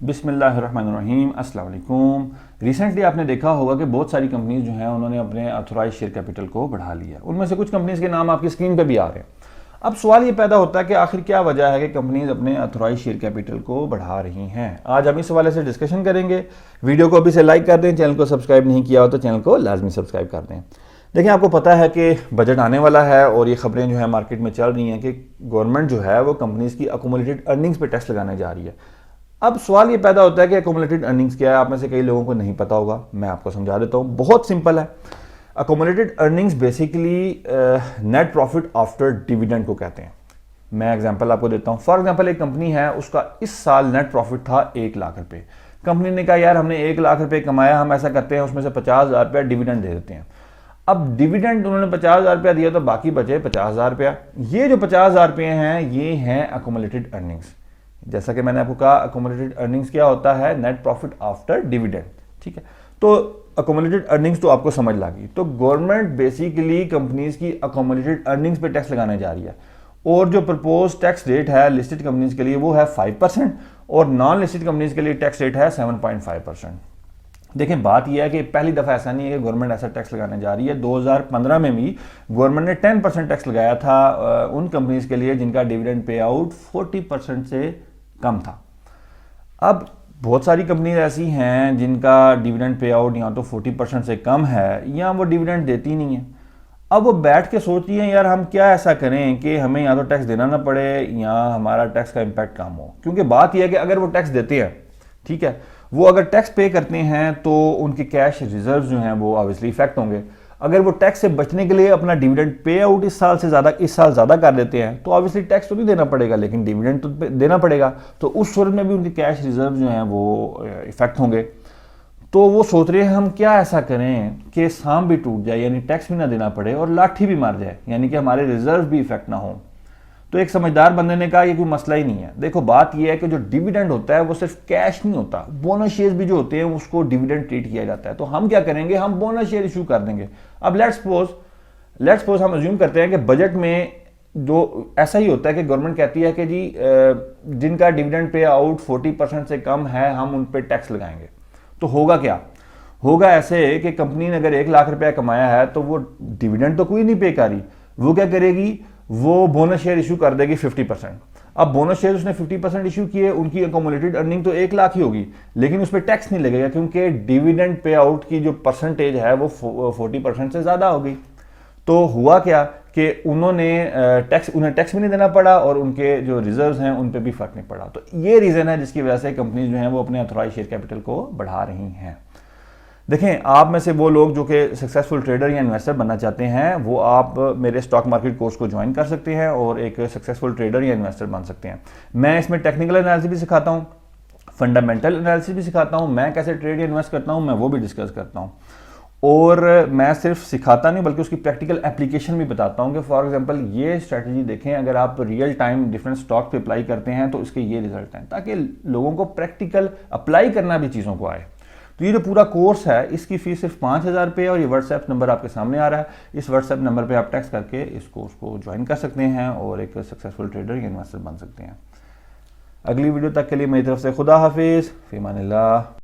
बिस्मिल्लाहिर्रहमानिर्रहीम, अस्सलाम वालेकुम। रिसेंटली आपने देखा होगा कि बहुत सारी कंपनीज जो हैं उन्होंने अपने ऑथराइज शेयर कैपिटल को बढ़ा लिया। उनमें से कुछ कंपनीज के नाम आपकी स्क्रीन पे भी आ रहे हैं। अब सवाल ये पैदा होता है कि आखिर क्या वजह है कि कंपनीज अपने ऑथराइज शेयर कैपिटल को बढ़ा रही हैं। आज हम इस हवाले से डिस्कशन करेंगे। वीडियो को अभी से लाइक कर दें, चैनल को सब्सक्राइब नहीं किया हो तो चैनल को लाजमी सब्सक्राइब कर दें। देखिए, आपको पता है कि बजट आने वाला है और ये खबरें जो है मार्केट में चल रही हैं कि गवर्नमेंट जो है वो कंपनीज की अकोमोलेटेड अर्निंग्स पे टैक्स लगाने जा रही है। अब सवाल ये पैदा होता है कि अकोमोलेटेड अर्निंग्स क्या है। आप में से कई लोगों को नहीं पता होगा, मैं आपको समझा देता हूँ। बहुत सिंपल है। Accumulated earnings basically net profit after dividend को कहते हैं। मैं एग्जांपल आपको देता हूँ। फॉर एग्जांपल, एक कंपनी है, उसका इस साल नेट प्रॉफिट था 1 लाख रुपए। कंपनी ने कहा यार हमने 1 लाख रुपए कमाया, हम ऐसा करते हैं उसमें से 50,000 रुपया डिविडेंड दे देते हैं। अब डिविडेंड उन्होंने 50,000 रुपया दिया तो बाकी बचे 50,000 रुपया। ये जो 50,000 रुपये हैं ये हैं अकोमोलेटेड अर्निंग्स। जैसा कि मैंने आपको कहा, अकोमोलेटेड अर्निंग्स क्या होता है? Net profit after dividend. ठीक है, तो अकोमोलेटेड अर्निंग्स तो आपको समझ लगी। तो गवर्नमेंट बेसिकली कंपनीज की अकोमोलेटेड अर्निंग्स पे टैक्स लगाने जा रही है और जो प्रपोज टैक्स रेट है लिस्टेड कंपनीज के लिए वो है 5% और नॉन लिस्टेड कंपनीज के लिए टैक्स रेट है 7.5%। देखें, बात यह है कि पहली दफ़ा ऐसा नहीं है कि गवर्नमेंट ऐसा टैक्स लगाने जा रही है। 2015 में भी गवर्नमेंट ने 10% टैक्स लगाया था उन कंपनीज के लिए जिनका डिविडेंड पे आउट 40% से कम था। अब बहुत सारी कंपनीज ऐसी हैं जिनका डिविडेंड पे आउट या तो 40% से कम है या वो डिविडेंड देती नहीं है। अब वो बैठ के सोचती हैं यार हम क्या ऐसा करें कि हमें या तो टैक्स देना ना पड़े या हमारा टैक्स का इम्पैक्ट कम हो। क्योंकि बात यह है कि अगर वो टैक्स देते हैं, ठीक है, वो अगर टैक्स पे करते हैं तो उनके कैश रिजर्व जो हैं वो ऑब्वियसली इफेक्ट होंगे। अगर वो टैक्स से बचने के लिए अपना डिविडेंड पे आउट इस साल ज़्यादा कर देते हैं तो ऑब्वियसली टैक्स तो नहीं देना पड़ेगा, लेकिन डिविडेंड तो देना पड़ेगा। तो उस सूरत में भी उनके कैश रिजर्व जो हैं वो इफेक्ट होंगे। तो वो सोच रहे हैं हम क्या ऐसा करें कि सांप भी टूट जाए, यानी टैक्स भी ना देना पड़े और लाठी भी मार जाए, यानी कि हमारे रिजर्व भी इफेक्ट ना हो। तो एक समझदार बंदे ने कहा ये कोई मसला ही नहीं है। देखो, बात यह है कि जो डिविडेंड होता है वो सिर्फ कैश नहीं होता, बोनस शेयर भी जो होते हैं उसको डिविडेंड ट्रीट किया जाता है। तो हम क्या करेंगे, हम बोनस शेयर इशू कर देंगे। अब लेट्स सपोज हम अज्यूम करते हैं कि बजट में जो ऐसा ही होता है कि गवर्नमेंट कहती है कि जी जिनका डिविडेंड पे आउट 40% से कम है हम उन पर टैक्स लगाएंगे। तो होगा क्या? होगा ऐसे कि कंपनी ने अगर 1 लाख रुपया कमाया है तो वो डिविडेंड तो कोई नहीं पे कर रही, वो क्या करेगी, वो बोनस शेयर इशू कर देगी 50%। अब बोनस शेयर उसने 50% इशू किए, उनकी अकोमोलेटेड अर्निंग तो 1 लाख ही होगी, लेकिन उस पर टैक्स नहीं लगेगा क्योंकि डिविडेंड पे आउट की जो परसेंटेज है वो 40% से ज़्यादा होगी। तो हुआ क्या कि उन्हें टैक्स भी नहीं देना पड़ा और उनके जो रिजर्व्स हैं उन पर भी फर्क नहीं पड़ा। तो ये रीज़न है जिसकी वजह से कंपनीज जो हैं वो अपने ऑथराइज शेयर कैपिटल को बढ़ा रही हैं। देखें, आप में से वो लोग जो कि सक्सेसफुल ट्रेडर या इन्वेस्टर बनना चाहते हैं वो आप मेरे स्टॉक मार्केट कोर्स को ज्वाइन कर सकते हैं और एक सक्सेसफुल ट्रेडर या इन्वेस्टर बन सकते हैं। मैं इसमें टेक्निकल एनालिसिस भी सिखाता हूँ, फंडामेंटल एनालिसिस भी सिखाता हूँ, मैं कैसे ट्रेड या इन्वेस्ट करता हूँ मैं वो भी डिस्कस करता हूँ। और मैं सिर्फ सिखाता नहीं बल्कि उसकी प्रैक्टिकल एप्लीकेशन भी बताता हूँ कि फॉर एग्जांपल ये स्ट्रैटेजी देखें, अगर आप रियल टाइम डिफरेंट स्टॉक पे अप्लाई करते हैं तो इसके ये रिजल्ट हैं, ताकि लोगों को प्रैक्टिकल अप्लाई करना भी चीज़ों को आए। तो ये जो पूरा कोर्स है इसकी फीस सिर्फ 5,000 रुपये और ये व्हाट्सएप नंबर आपके सामने आ रहा है। इस व्हाट्सएप नंबर पे आप टेक्स्ट करके इस कोर्स को ज्वाइन कर सकते हैं और एक सक्सेसफुल ट्रेडर या इन्वेस्टर बन सकते हैं। अगली वीडियो तक के लिए मेरी तरफ से खुदा हाफिज़, फ़ी अमानिल्लाह।